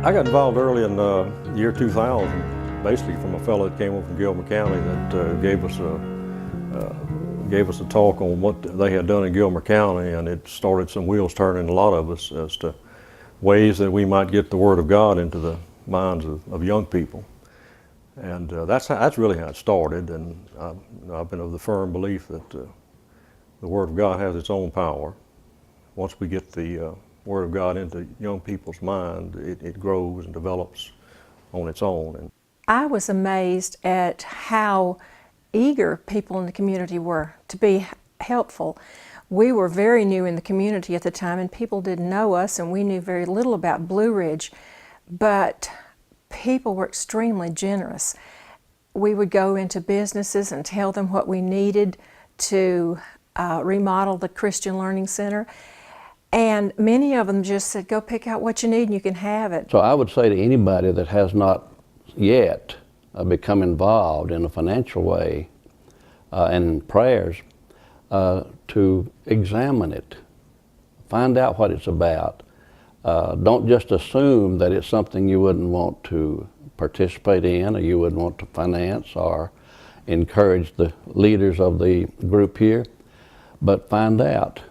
I got involved early in the year 2000, basically from a fellow that came over from Gilmer County that gave us a talk on what they had done in Gilmer County, and it started some wheels turning in a lot of us as to ways that we might get the Word of God into the minds of young people. And that's really how it started, and I've been of the firm belief that the Word of God has its own power. Once we get the Word of God into young people's mind, it grows and develops on its own. And I was amazed at how eager people in the community were to be helpful. We were very new in the community at the time, and people didn't know us, and we knew very little about Blue Ridge, but people were extremely generous. We would go into businesses and tell them what we needed to remodel the Christian Learning Center. And many of them just said, go pick out what you need and you can have it. So I would say to anybody that has not yet become involved in a financial way and in prayers, to examine it, find out what it's about. Don't just assume that it's something you wouldn't want to participate in, or you wouldn't want to finance or encourage the leaders of the group here, but find out.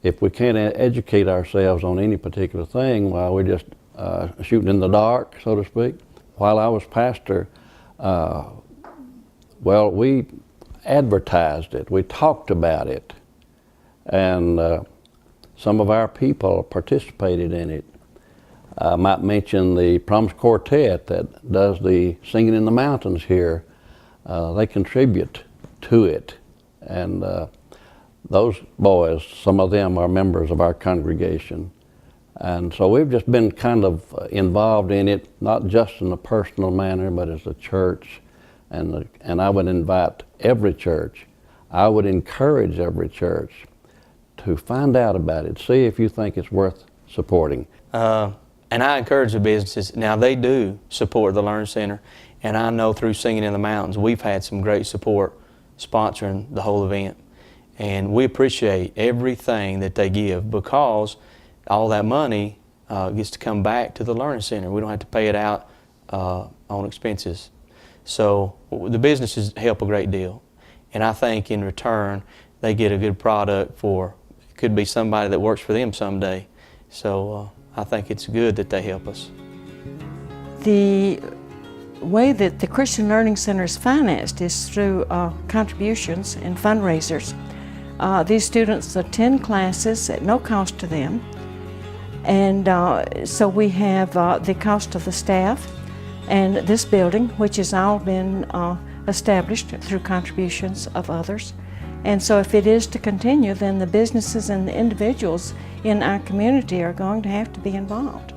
If we can't educate ourselves on any particular thing while we're just shooting in the dark, so to speak. While I was pastor, well, we advertised it, we talked about it, and some of our people participated in it. I might mention the Promise Quartet that does the Singing in the Mountains here. They contribute to it, and those boys, some of them are members of our congregation. And so we've just been kind of involved in it, not just in a personal manner, but as a church. And I would invite every church, I would encourage every church to find out about it, see if you think it's worth supporting. And I encourage the businesses, now they do support the Learning Center, and I know through Singing in the Mountains, we've had some great support sponsoring the whole event. And we appreciate everything that they give, because all that money gets to come back to the Learning Center. We don't have to pay it out on expenses. So the businesses help a great deal. And I think in return, they get a good product for, it could be somebody that works for them someday. So I think it's good that they help us. The way that the Christian Learning Center is financed is through contributions and fundraisers. These students attend classes at no cost to them, and so we have the cost of the staff and this building, which has all been established through contributions of others. And so if it is to continue, then the businesses and the individuals in our community are going to have to be involved.